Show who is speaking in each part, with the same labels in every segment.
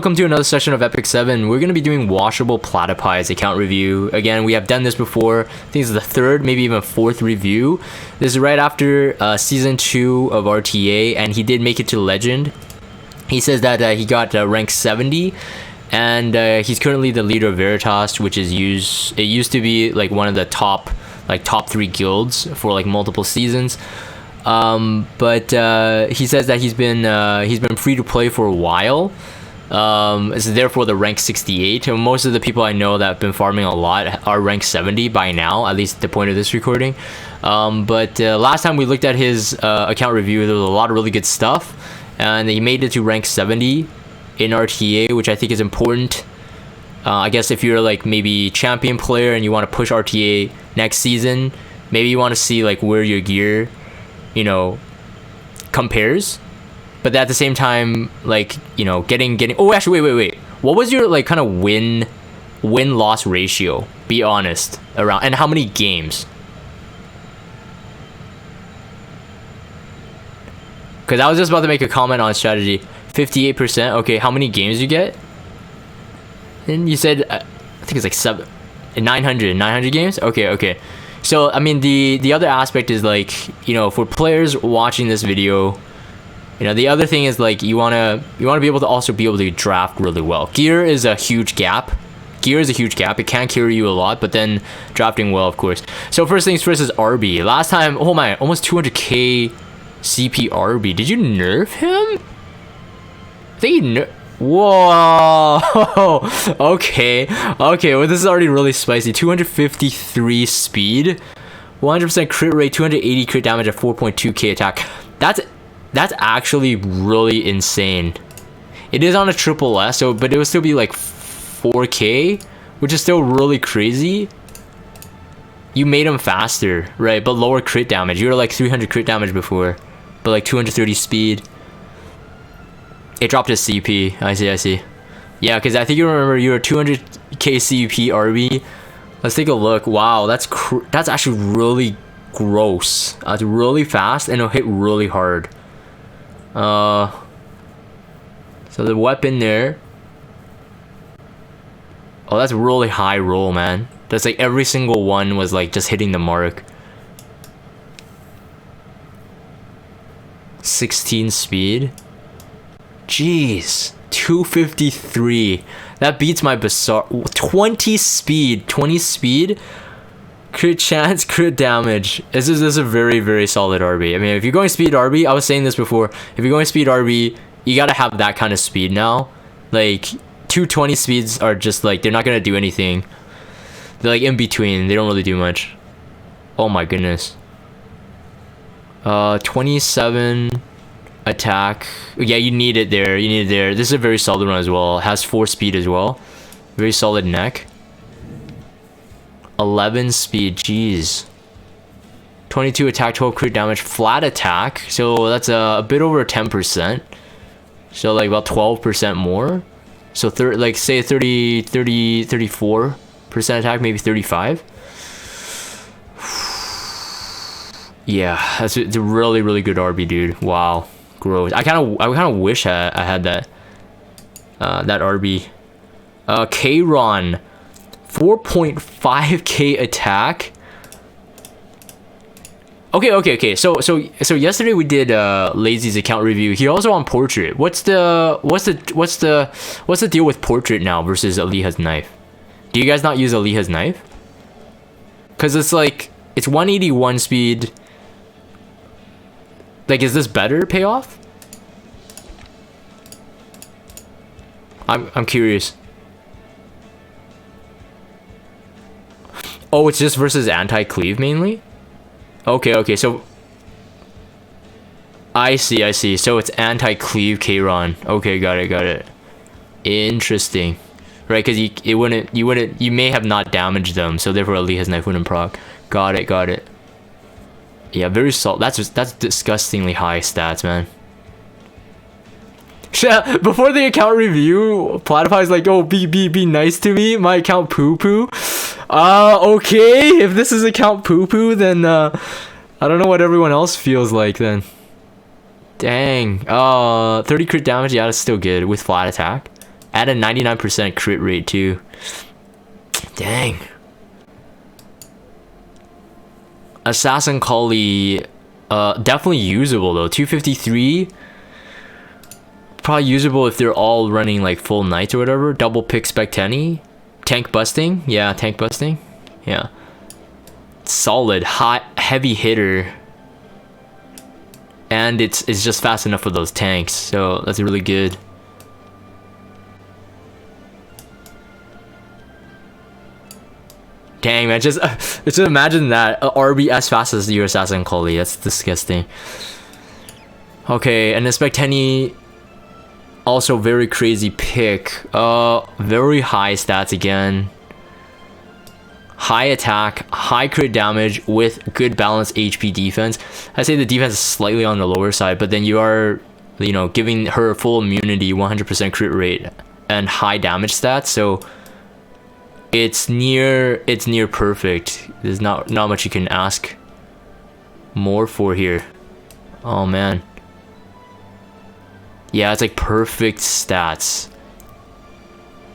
Speaker 1: welcome to another session of Epic 7. We're going to be doing Washable Platypi's account review. Again, we have done this before. I think this is the third, maybe even fourth review. This is right after Season 2 of RTA, and he did make it to Legend. He says that he got rank 70, and he's currently the leader of Veritas, which is it used to be like one of the top 3 guilds for like multiple seasons. But he says that he's been free to play for a while. So therefore the rank 68, and most of the people I know that have been farming a lot are rank 70 by now, at least at the point of this recording. But last time we looked at his account review, there was a lot of really good stuff, and he made it to rank 70 in RTA, which I think is important. I guess if you're like maybe champion player and you want to push RTA next season, maybe you want to see like where your gear, you know, compares. But at the same time, like, you know, getting oh, actually wait, what was your like kind of win-loss ratio, be honest, around, and how many games? Because I was just about to make a comment on strategy. 58%. Okay, how many games you get? And you said I think it's like 900 games. Okay. So I mean, the other aspect is like, you know, for players watching this video, you know, the other thing is like you wanna be able to also be able to draft really well. Gear is a huge gap. It can carry you a lot, but then drafting well, of course. So first things first is RB. Last time, oh my, almost 200k CP RB. Did you nerf him? I think you whoa. Okay, well this is already really spicy. 253 speed, 100% crit rate, 280 crit damage at 4.2k attack. That's actually really insane. It is on a triple S, so but it would still be like 4k, which is still really crazy. You made him faster, right? But lower crit damage. You were like 300 crit damage before, but like 230 speed. It dropped his CP. I see. Yeah, because I think you remember you were 200k CP RB. Let's take a look. Wow, that's actually really gross. It's really fast and it'll hit really hard. So the weapon there. Oh, that's really high roll, man. That's like every single one was like just hitting the mark. 16 speed. Jeez, 253. That beats my bizarre. 20 speed. Crit chance, crit damage. This is a very, very solid RB. I mean, if you're going speed RB, I was saying this before, if you're going speed RB, you gotta have that kind of speed now. Like, 220 speeds are just like, they're not gonna do anything. They're like in between, they don't really do much. Oh my goodness. 27 attack. Yeah, you need it there. This is a very solid one as well. It has 4 speed as well. Very solid neck. 11 speed, jeez. 22 attack, 12 crit damage, flat attack. So that's a bit over 10%. So like about 12% more. So like say 34% attack, maybe 35. Yeah, it's a really, really good RB, dude. Wow, gross. I kind of wish I had that RB. K-Ron. 4.5k attack. Okay. So yesterday we did Lazy's account review. He also on Portrait. What's the deal with Portrait now versus Aliha's knife? Do you guys not use Aliha's knife? Cause it's like it's 181 speed. Like, is this better payoff? I'm curious. Oh, it's just versus anti-cleave mainly? Okay, so I see. So it's anti-cleave K-Ron. Okay, got it. Interesting. Right, because you may have not damaged them, so therefore Aliha's knife wouldn't proc. Got it. Yeah, very solid. That's disgustingly high stats, man. Before the account review, Platypi's like, oh, be nice to me. My account poo-poo. Okay. If this is account poo-poo, then I don't know what everyone else feels like then. Dang. 30 crit damage. Yeah, that's still good with flat attack. At a 99% crit rate too. Dang. Assassin Coli, definitely usable though. 253. Probably usable if they're all running like full knights or whatever. Double pick Specteni. Tank busting. Yeah, tank busting. Yeah. Solid, hot, heavy hitter. And it's just fast enough for those tanks. So that's really good. Dang, man, just imagine that. RB as fast as your Assassin Coli. That's disgusting. Okay, and the Specteni, also very crazy pick. Very high stats again. High attack, high crit damage with good balanced HP defense. I say the defense is slightly on the lower side, but then you are, you know, giving her full immunity, 100% crit rate, and high damage stats. So it's near perfect. There's not much you can ask more for here. Oh man. Yeah, it's like perfect stats.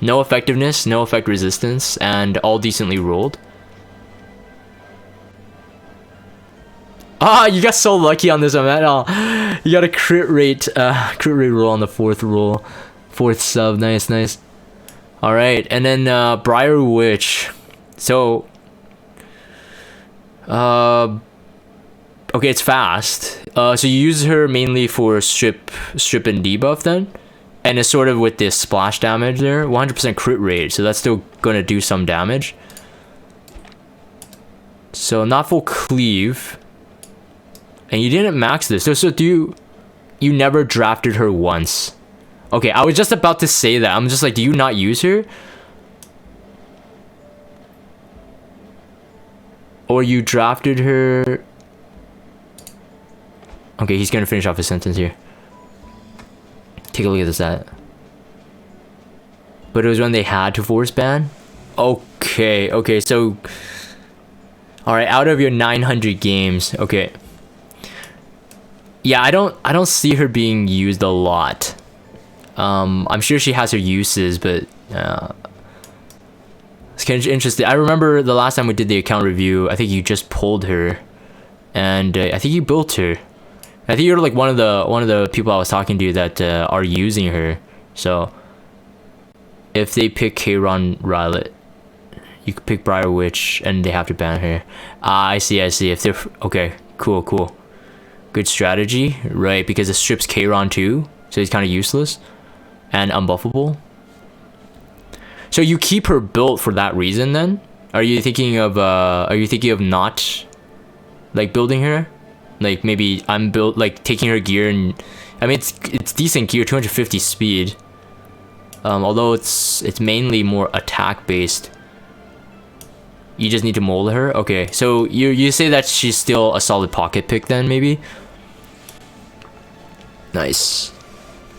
Speaker 1: No effectiveness, no effect resistance, and all decently rolled. Ah, you got so lucky on this one, man. Oh, you got a crit rate roll on the fourth roll. Fourth sub, nice, nice. Alright, and then Briar Witch. So okay, it's fast. So you use her mainly for strip and debuff then? And it's sort of with this splash damage there. 100% crit rate, so that's still gonna do some damage. So not full cleave. And you didn't max this. So you never drafted her once. Okay, I was just about to say that. I'm just like, do you not use her? Or you drafted her... Okay, he's gonna finish off his sentence here. Take a look at the stat. But it was when they had to force ban? Okay, so... Alright, out of your 900 games, okay. Yeah, I don't see her being used a lot. I'm sure she has her uses, but it's kind of interesting. I remember the last time we did the account review, I think you just pulled her, and I think you built her. I think you're like one of the people I was talking to that are using her. So if they pick Kayron Rylet, you could pick Briar Witch, and they have to ban her. I see. If they're okay, cool. Good strategy, right? Because it strips Kayron too, so he's kind of useless and unbuffable. So you keep her built for that reason then? Are you thinking of not like building her? Like maybe I'm built like taking her gear, and I mean it's decent gear, 250 speed. Although it's mainly more attack based. You just need to mold her. Okay, so you say that she's still a solid pocket pick then maybe. Nice.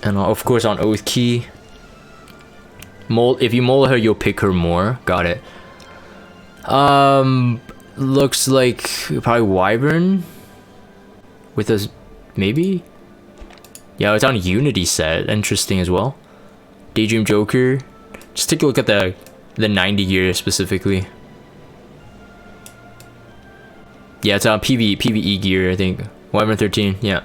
Speaker 1: And of course on Oath Key. If you mold her, you'll pick her more. Got it. Looks like probably Wyvern with us, maybe. Yeah, it's on Unity set. Interesting as well. Daydream Joker. Just take a look at the 90 gear specifically. Yeah, it's on PvE gear, I think. Wyvern 13. Yeah.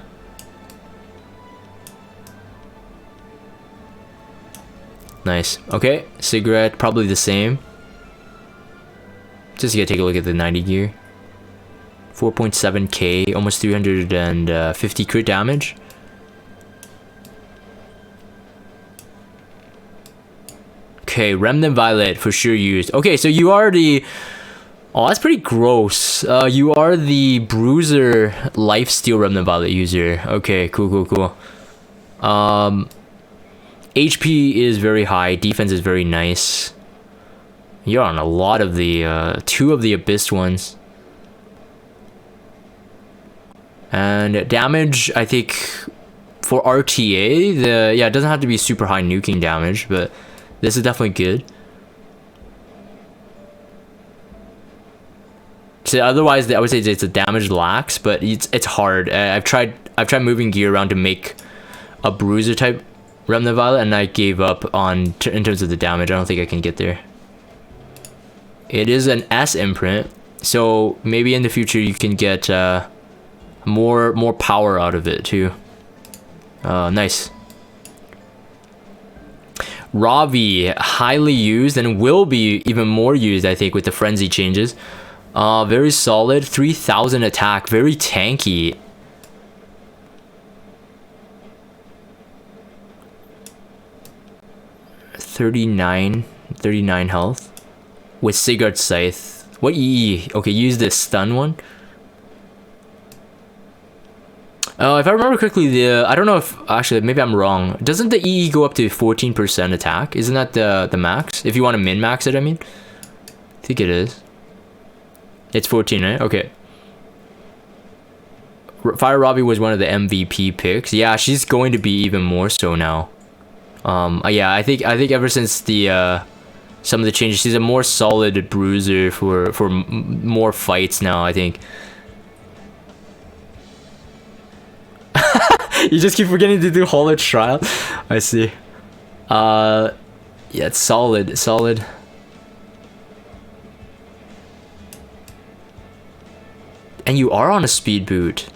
Speaker 1: Nice. Okay, cigarette, probably the same. Just gotta take a look at the 90 gear. 4.7k, almost 350 crit damage. Okay, Remnant Violet for sure used. Okay, so you are the... Oh, that's pretty gross. You are the Bruiser Lifesteal Remnant Violet user. Okay, cool. HP is very high, defense is very nice. You're on a lot of the 2 of the Abyss ones. And damage, I think for RTA, it doesn't have to be super high nuking damage, but this is definitely good. So otherwise, I would say it's a damage lax, but it's hard. I've tried moving gear around to make a bruiser type Remnant Violet, and I gave up on in terms of the damage. I don't think I can get there. It is an S imprint, so maybe in the future you can get more power out of it too. Nice. Ravi, highly used and will be even more used, I think, with the frenzy changes. Very solid, 3000 attack, very tanky. $39 health with Sigurd Scythe. What EE? Okay, use this stun one. If I remember correctly, I don't know if actually maybe I'm wrong. Doesn't the EE go up to 14% attack? Isn't that the max? If you want to min max it, I mean. I think it is. It's 14, right? Okay. Fire Ravi was one of the MVP picks. Yeah, she's going to be even more so now. Yeah, I think ever since the some of the changes, she's a more solid bruiser for more fights now, I think. You just keep forgetting to do Hollow Trial. I see. Yeah, it's solid. And you are on a speed boot.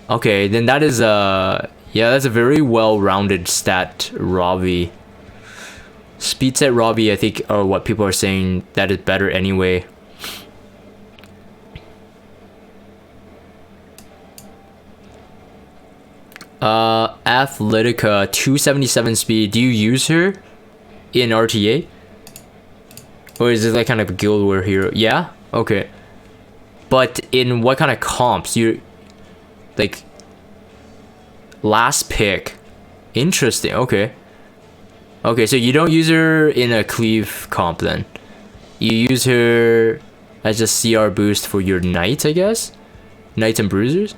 Speaker 1: Okay, then that is yeah, that's a very well-rounded stat, Ravi. Speed set Ravi, I think, are what people are saying that is better anyway. Athletica, 277 speed. Do you use her in RTA? Or is this like kind of a guild war hero? Yeah? Okay. But in what kind of comps? You like last pick. Interesting. Okay. Okay, so you don't use her in a cleave comp then. You use her as a CR boost for your knights, I guess? Knights and bruisers?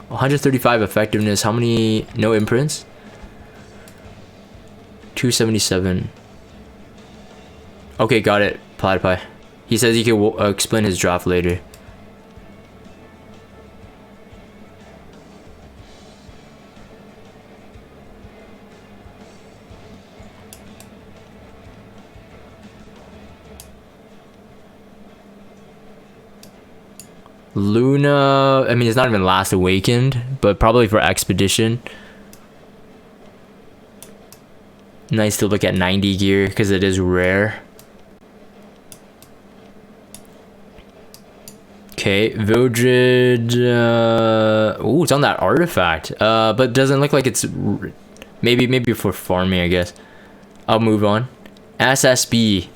Speaker 1: 135 effectiveness. How many? No imprints? 277. Okay, got it. Platypi. He says he can explain his draft later. Luna, I mean, it's not even last awakened, but probably for expedition. Nice to look at 90 gear because it is rare. Okay, Vildred, ooh, it's on that artifact, but doesn't look like it's, maybe for farming, I guess. I'll move on. SSB.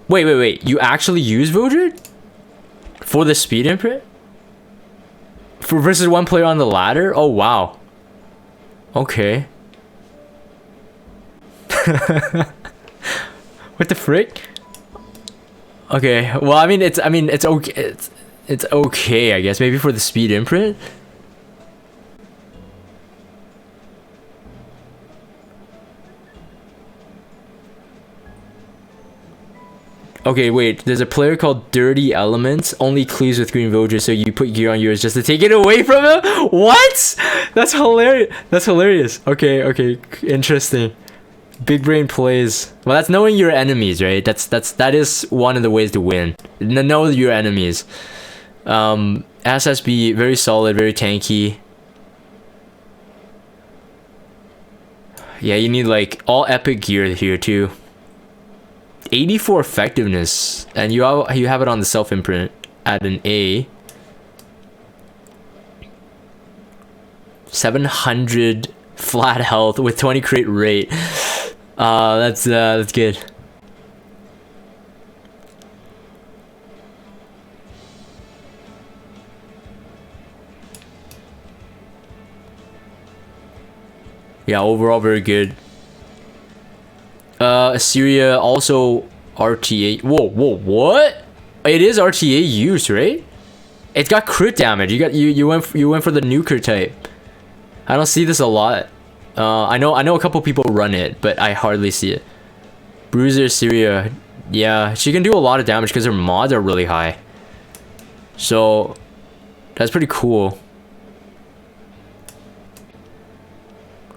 Speaker 1: Wait, you actually use Vildred? For the speed imprint? For versus one player on the ladder? Oh, wow. Okay. What the frick? Okay, well, I mean, it's okay. It's okay, I guess. Maybe for the speed imprint. Okay, wait. There's a player called Dirty Elements. Only cleaves with green Vildred, so you put gear on yours just to take it away from him. What? That's hilarious. That's hilarious. Okay. Interesting. Big brain plays. Well, that's knowing your enemies, right? That is one of the ways to win. Know your enemies. SSB, very solid, very tanky. Yeah, you need like all epic gear here too. 84 effectiveness, and you have it on the self imprint at an A. 700 flat health with 20 crit rate. That's good. Yeah, overall very good. Assyria also RTA. Whoa, what? It is RTA use, right? It's got crit damage. You went for the nuker type. I don't see this a lot. I know a couple people run it, but I hardly see it. Bruiser Assyria. Yeah, she can do a lot of damage because her mods are really high. So That's pretty cool.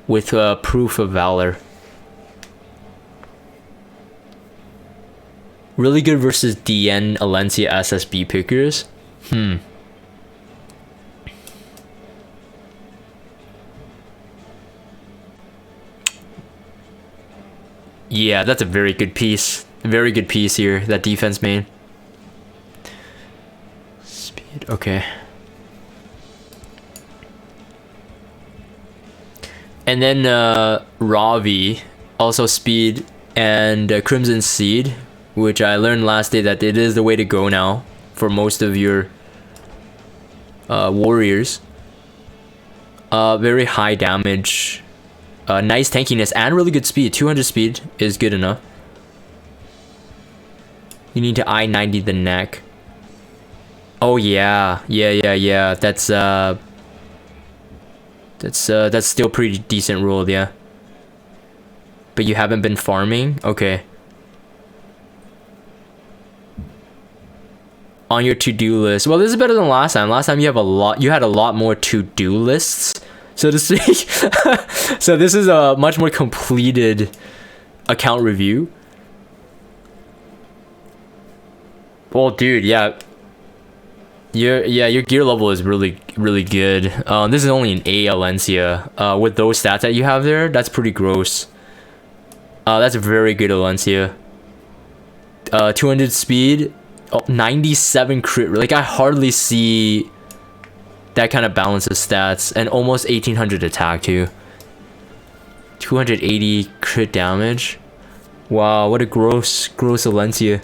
Speaker 1: With proof of valor. Really good versus DN Alencia SSB pickers. Yeah, that's a very good piece. Very good piece here, that defense main. Speed, okay. And then Ravi, also speed and Crimson Seed, which I learned last day that it is the way to go now for most of your warriors. Very high damage. Nice tankiness and really good speed. 200 speed is good enough. You need to I-90 the neck. Oh yeah, yeah. That's still pretty decent roll, yeah. But you haven't been farming? Okay. On your to-do list. Well, this is better than last time. Last time you had a lot more to-do lists, so to speak. So this is a much more completed account review. Well, dude, yeah. Your gear level is really good. This is only an A Alencia. With those stats that you have there, that's pretty gross. That's a very good Alencia. 200 speed, 97 crit. Like, I hardly see that kind of balance of stats, and almost 1800 attack too. 280 crit damage. Wow, what a gross Alencia.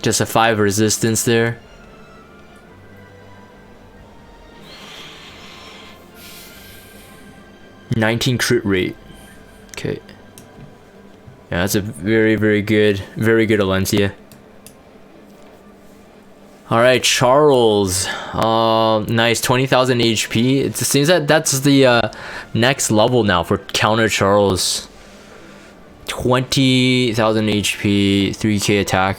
Speaker 1: Just a 5 resistance there. $19 crit rate. Okay. Yeah, that's a very good Alencia. Alright, Charles. Nice, 20,000 HP. It seems that that's the next level now for counter Charles. 20,000 HP, 3k attack.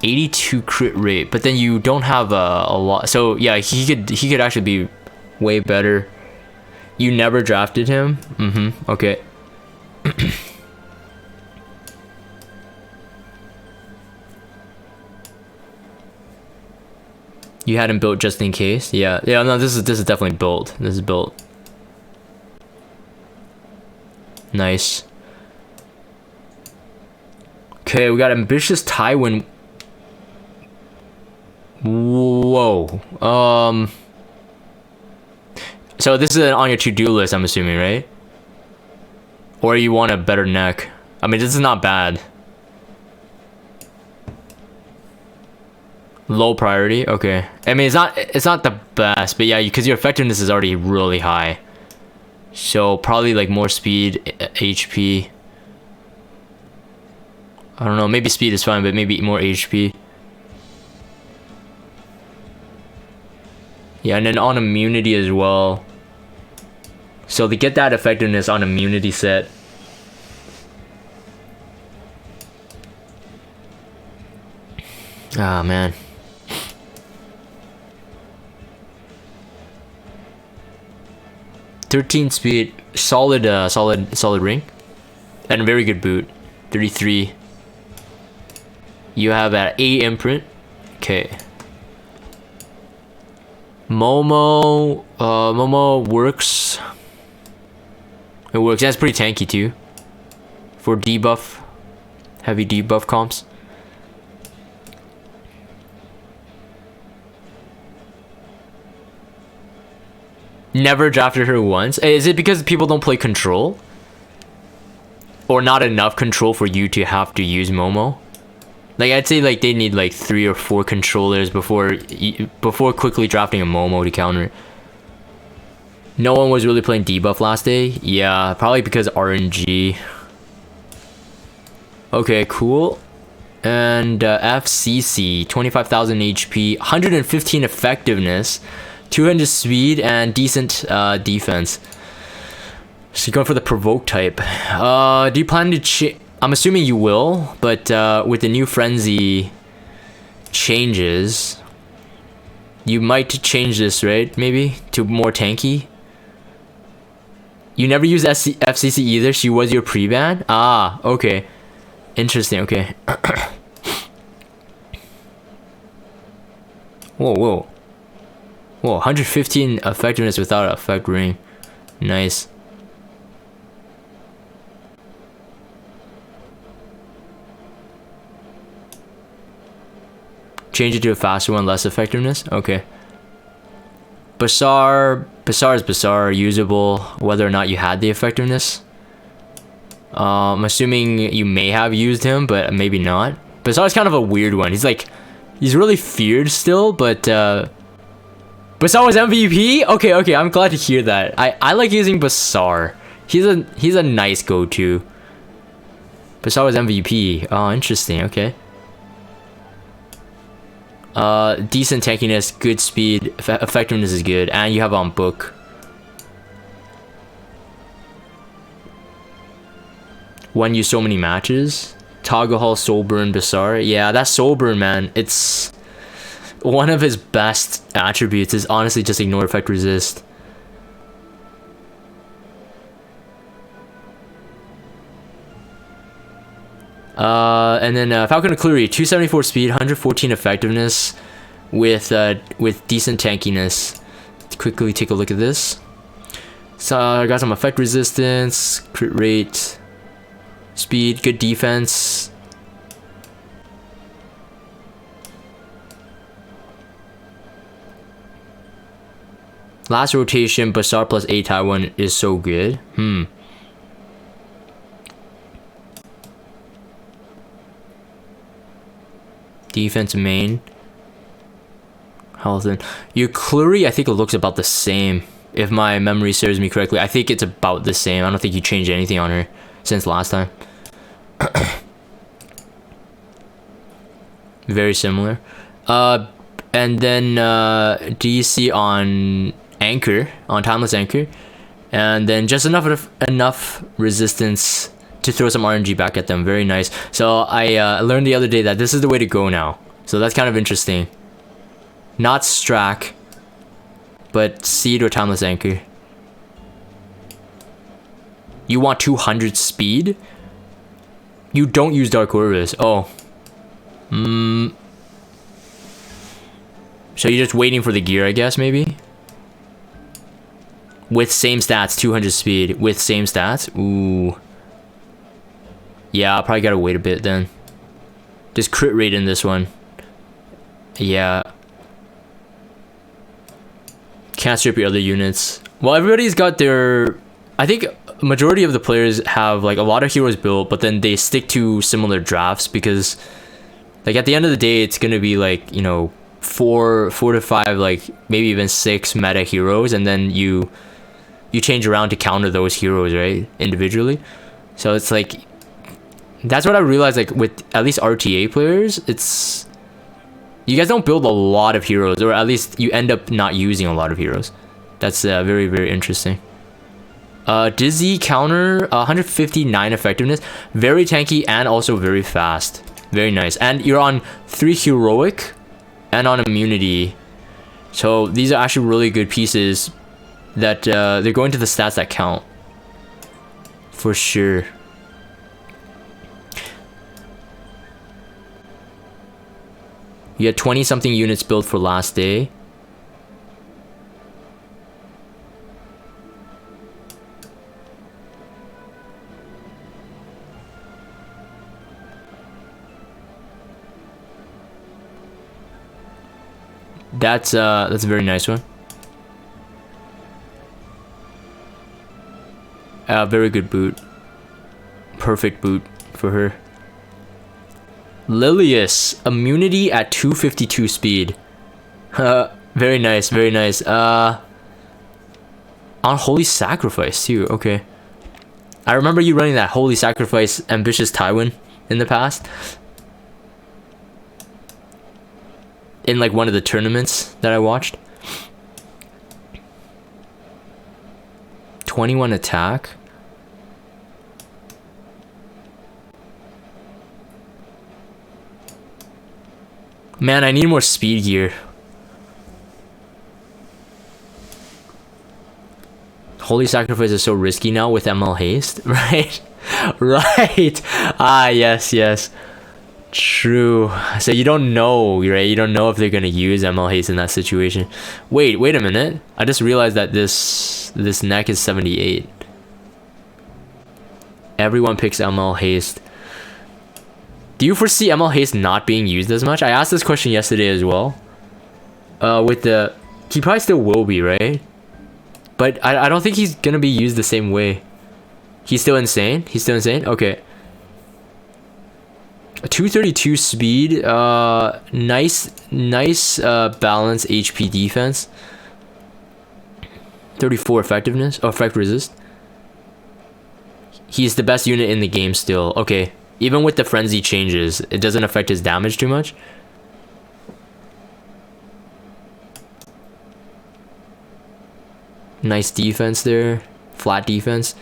Speaker 1: 82 crit rate, but then you don't have a lot. So yeah, he could actually be way better. You never drafted him? Okay. You had him built just in case? Yeah, no, this is definitely built. This is built. Nice. Okay, we got ambitious Tywin. Whoa. So this is on your to-do list, I'm assuming, right? Or you want a better neck? I mean, this is not bad. Low priority, okay. I mean, it's not the best, but yeah, because your effectiveness is already really high. So probably like more speed, HP. I don't know, maybe speed is fine, but maybe more HP. Yeah, and then on immunity as well. So to get that effectiveness on immunity set. Ah, man. $13 speed, solid ring, and a very good boot. 33. You have an A imprint. Okay. Momo works. It works. That's pretty tanky too. For debuff, heavy debuff comps. Never drafted her once. Is it because people don't play control? Or not enough control for you to have to use Momo? Like, I'd say like they need like 3 or 4 controllers before quickly drafting a Momo to counter. No one was really playing debuff last day. Yeah, probably because RNG. Okay, cool. And FCC, 25,000 HP, 115 effectiveness, 200 speed, and decent defense. So you're going for the provoke type. Do you plan to I'm assuming you will, but with the new frenzy changes, you might change this, right? Maybe to more tanky. You never use FCC either. She was your pre-ban. Ah, okay, interesting. Okay. Whoa. 115 effectiveness without effect ring. Nice. Change it to a faster one, less effectiveness. Okay. Bazaar is Bazaar, usable whether or not you had the effectiveness. I'm assuming you may have used him, but maybe not. Bazaar is kind of a weird one. He's really feared still, but Bazaar was MVP? Okay, I'm glad to hear that. I like using Bazaar. He's a nice go-to. Bazaar was MVP. Oh, interesting. Okay. Decent tankiness, good speed, effectiveness is good, and you have on book. Won you so many matches. Toggle Hall, Soulburn, Bazaar. Yeah, that Soulburn, man, it's one of his best attributes is honestly just ignore effect resist. And then Falcon O'Cleary, 274 speed, 114 effectiveness, with decent tankiness. Let's quickly take a look at this. So I got some effect resistance, crit rate, speed, good defense. Last rotation, Bazaar plus A Taiwan is so good. Defense main. Health and Eucluri, I think it looks about the same. If my memory serves me correctly, I think it's about the same. I don't think you changed anything on her since last time. Very similar. And then DC on Anchor, on Timeless Anchor, and then just enough resistance to throw some RNG back at them. Very nice. So I learned the other day that this is the way to go now. So that's kind of interesting. Not Strack, but Seed or Timeless Anchor. You want 200 speed? You don't use Dark Orbis. Oh. So you're just waiting for the gear, I guess, maybe? With same stats, 200 speed. With same stats? Ooh. Yeah, I'll probably gotta wait a bit then. Just crit rate in this one. Yeah. Can't strip your other units. Well, everybody's got their... I think majority of the players have like a lot of heroes built, but then they stick to similar drafts because like at the end of the day, it's gonna be like, you know, four to five, like maybe even 6 meta heroes, and then you change around to counter those heroes, right? Individually. So it's like... That's what I realized, like, with at least RTA players, it's... You guys don't build a lot of heroes, or at least you end up not using a lot of heroes. That's very, very interesting. Dizzy counter, 159 effectiveness. Very tanky and also very fast. Very nice. And you're on 3 heroic and on immunity. So these are actually really good pieces that they're going to the stats that count. For sure. You had 20 something units built for last day. That's a very nice one. Very good boot. Perfect boot for her. Lilius, immunity at 252 speed. Very nice, very nice. On Holy Sacrifice too, okay. I remember you running that Holy Sacrifice Ambitious Tywin in the past. In like one of the tournaments that I watched. 21 attack. Man, I need more speed gear. Holy Sacrifice is so risky now with ML Haste, right? Right. Ah, yes, yes. True. So you don't know, right? You don't know if they're gonna use ML Haste in that situation. Wait a minute. I just realized that this neck is 78. Everyone picks ML Haste. Do you foresee ML Haste not being used as much? I asked this question yesterday as well. He probably still will be, right? But I don't think he's gonna be used the same way. He's still insane? He's still insane? Okay. 232 speed, nice balance HP defense. 34 effectiveness, effect resist. He's the best unit in the game still. Okay, even with the frenzy changes, it doesn't affect his damage too much. Nice defense there, flat defense.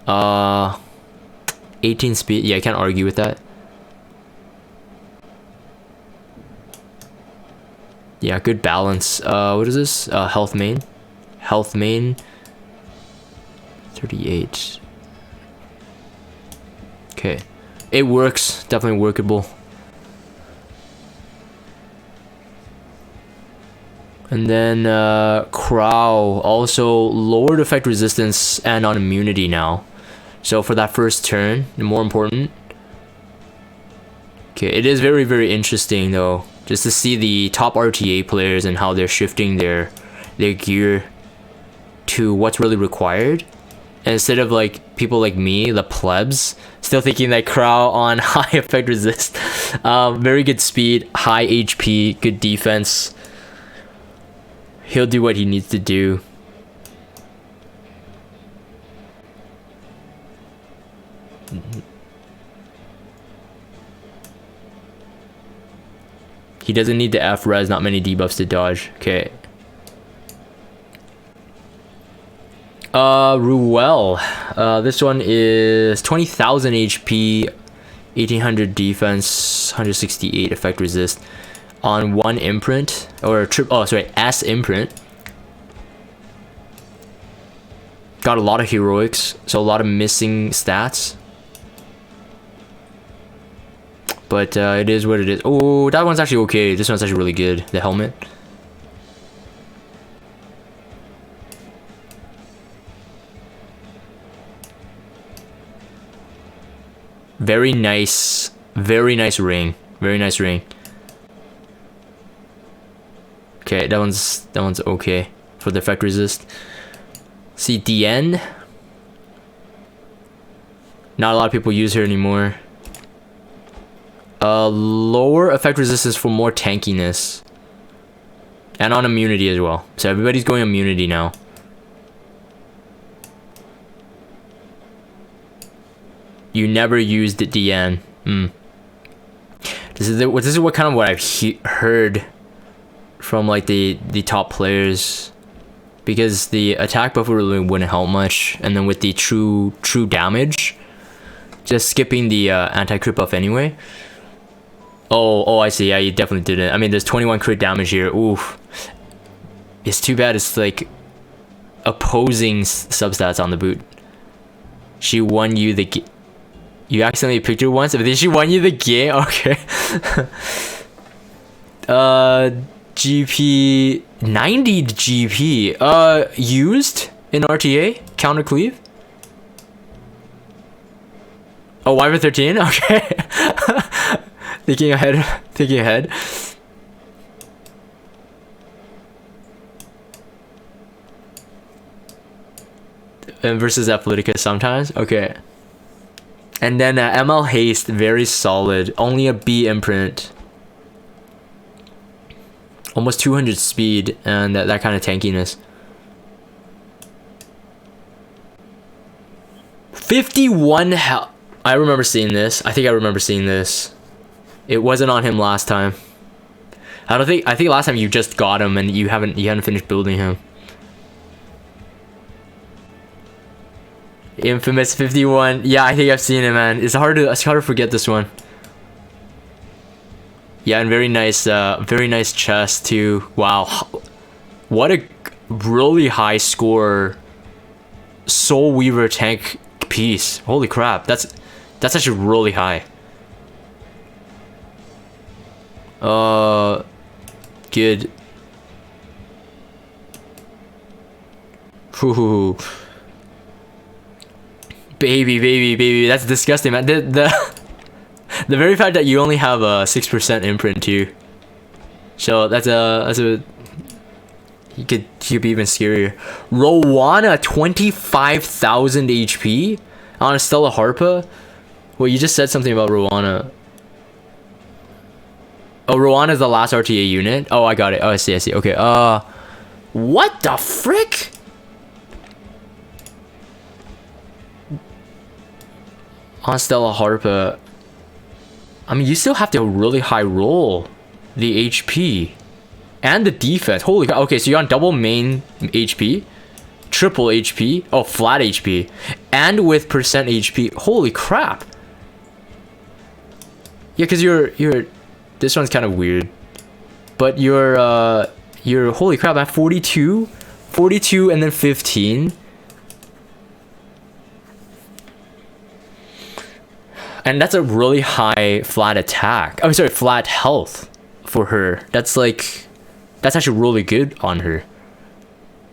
Speaker 1: 18 speed, yeah, I can't argue with that. Yeah, good balance. What is this? Health main. Health main. 38. Okay. It works. Definitely workable. And then Crow also lowered effect resistance and on immunity now. So for that first turn, more important. Okay, it is very, very interesting though. Just to see the top RTA players and how they're shifting their gear to what's really required. And instead of like people like me, the plebs, still thinking that Crow on high effect resist. Very good speed, high HP, good defense. He'll do what he needs to do. He doesn't need the F res, not many debuffs to dodge. Okay. Ruel. This one is 20,000 HP, 1800 defense, 168 effect resist on one imprint or S imprint. Got a lot of heroics, so a lot of missing stats. But it is what it is. Oh, that one's actually okay. This one's actually really good. The helmet. Very nice. Very nice ring. Very nice ring. Okay, that one's okay for the effect resist. See, DN. Not a lot of people use her anymore. Lower effect resistance for more tankiness. And on immunity as well. So everybody's going immunity now. You never used the DN. This is what kind of what I've heard from like the top players. Because the attack buffer really wouldn't help much. And then with the true damage, just skipping the anti-crit buff anyway. Oh, I see. Yeah, you definitely didn't. I mean, there's 21 crit damage here. Oof. It's too bad it's like opposing substats on the boot. She won you the game. You accidentally picked her once, but then she won you the game? Okay. GP... 90 GP. Used in RTA? Counter cleave? Oh, Wyvern 13? Okay. Thinking ahead. And versus Athletica sometimes. Okay. And then ML Haste, very solid. Only a B imprint. Almost 200 speed and that kind of tankiness. 51 health. I remember seeing this. I think I remember seeing this. It wasn't on him last time. I think last time you just got him and you hadn't finished building him. Infamous 51. Yeah, I think I've seen it, man. It's hard to forget this one. Yeah, and very nice chest too. Wow, what a really high score Soul Weaver tank piece. Holy crap, that's actually really high. Good. Ooh. Baby, that's disgusting, man. The very fact that you only have a 6% imprint too. So that's a you could be even scarier. Rowana 25,000 HP on a Stella Harpa. Well, you just said something about Rowana. Oh, Rowana is the last RTA unit. Oh, I got it. Oh, I see. Okay. What the frick? On Stella Harpa, I mean, you still have to really high roll the HP and the defense. Holy cow. Okay, so you're on double main HP, triple HP, oh, flat HP, and with percent HP. Holy crap. Yeah, because you're this one's kind of weird, but you're holy crap at 42 and then 15. And that's a really high flat attack. I'm sorry, flat health for her. That's actually really good on her.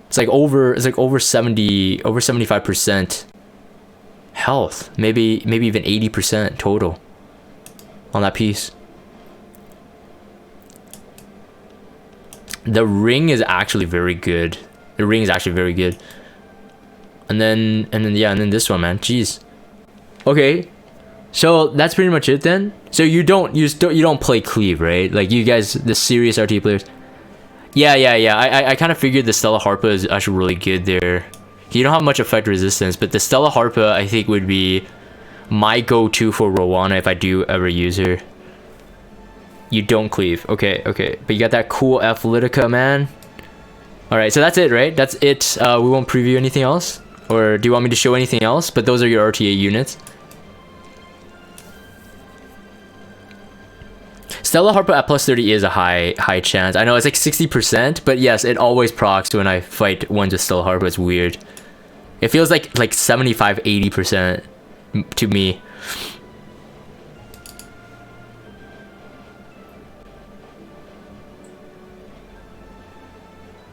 Speaker 1: It's like over 75% health. Maybe even 80% total on that piece. The ring is actually very good. And then this one, man. Jeez. Okay. So that's pretty much it then. So you don't play cleave, right? Like you guys, the serious RTA players. Yeah. I kind of figured the Stella Harpa is actually really good there. You don't have much effect resistance, but the Stella Harpa I think would be my go-to for Rowana if I do ever use her. You don't cleave. Okay. But you got that cool Athletica, man. Alright, so that's it, right? That's it. We won't preview anything else? Or do you want me to show anything else? But those are your RTA units. Stella Harpa at plus 30 is a high chance. I know it's like 60%, but yes, it always procs when I fight ones with Stella Harpa. It's weird. It feels like 75-80% to me.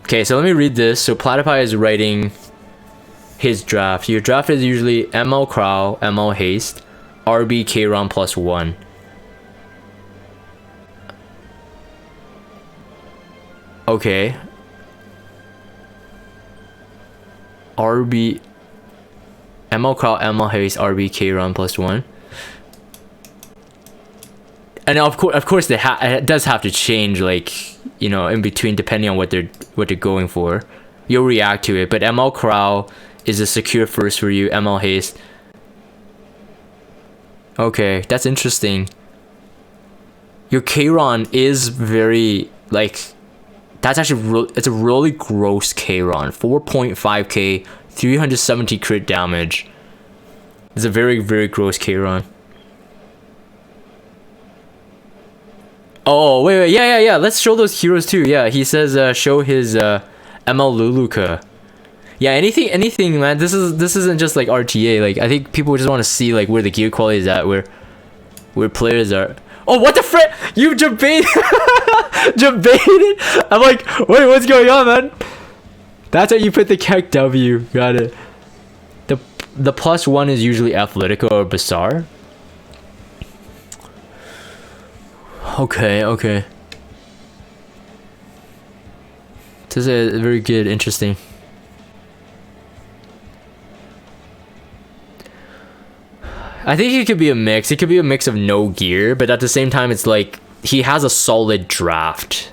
Speaker 1: Okay, so let me read this. So Platypi is writing his draft. Your draft is usually ML Crow, ML Haste, RB Kron +1. Okay. RB ML Crow, ML Haste, RB Kron +1. And of course it does have to change, like, you know, in between depending on what they're going for. You'll react to it, but ML Crow is a secure first for you. ML Haste. Okay, that's interesting. Your Kron is very, like, that's actually it's a really gross Kron. 4.5k, 370 crit damage. It's a very, very gross Kron. Oh, wait, yeah. Let's show those heroes too. Yeah, he says show his ML Luluka. Yeah, anything, man. This isn't just like RTA. Like, I think people just want to see like where the gear quality is at, where players are. Oh, what the frick? You debated. I'm like, wait, what's going on, man? That's how you put the Keck W. Got it. The +1 is usually Athletica or Bazaar. Okay. This is very good, interesting. I think it could be a mix. It could be a mix of no gear, but at the same time, it's like he has a solid draft.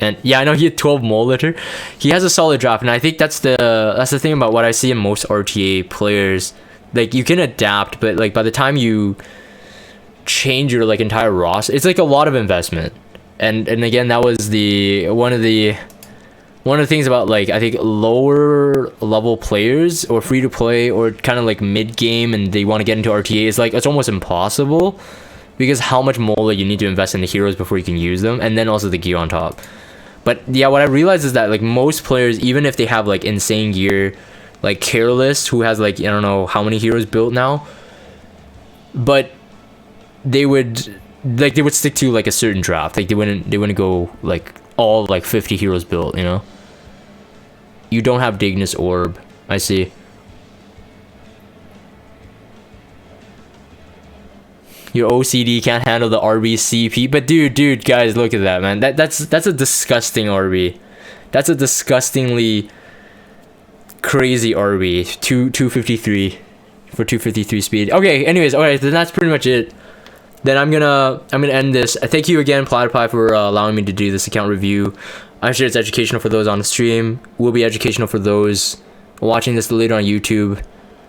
Speaker 1: And yeah, I know he had 12 mole litter. He has a solid draft, and I think that's the thing about what I see in most RTA players. Like, you can adapt, but like by the time you change your like entire roster, it's like a lot of investment. And again, that was one of the things about, like, I think lower level players or free to play or kind of like mid game and they want to get into RTA is like it's almost impossible because how much mola you need to invest in the heroes before you can use them, and then also the gear on top. But yeah, what I realized is that like most players, even if they have like insane gear, like Careless, who has like I don't know how many heroes built now, but they would stick to like a certain draft. Like they wouldn't go like all like 50 heroes built, you know. You don't have Dignus Orb, I see. Your OCD can't handle the RBCP, but dude, guys, look at that, man. That's a disgusting RB. That's a disgustingly crazy RB. 253 for 253 speed. Okay, anyways, alright, then that's pretty much it. Then I'm gonna end this. Thank you again, Platypi, for allowing me to do this account review. I'm sure it's educational for those on the stream. Will be educational for those watching this later on YouTube.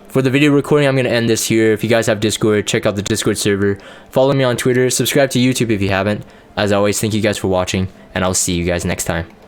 Speaker 1: For the video recording, I'm gonna end this here. If you guys have Discord, check out the Discord server. Follow me on Twitter. Subscribe to YouTube if you haven't. As always, thank you guys for watching, and I'll see you guys next time.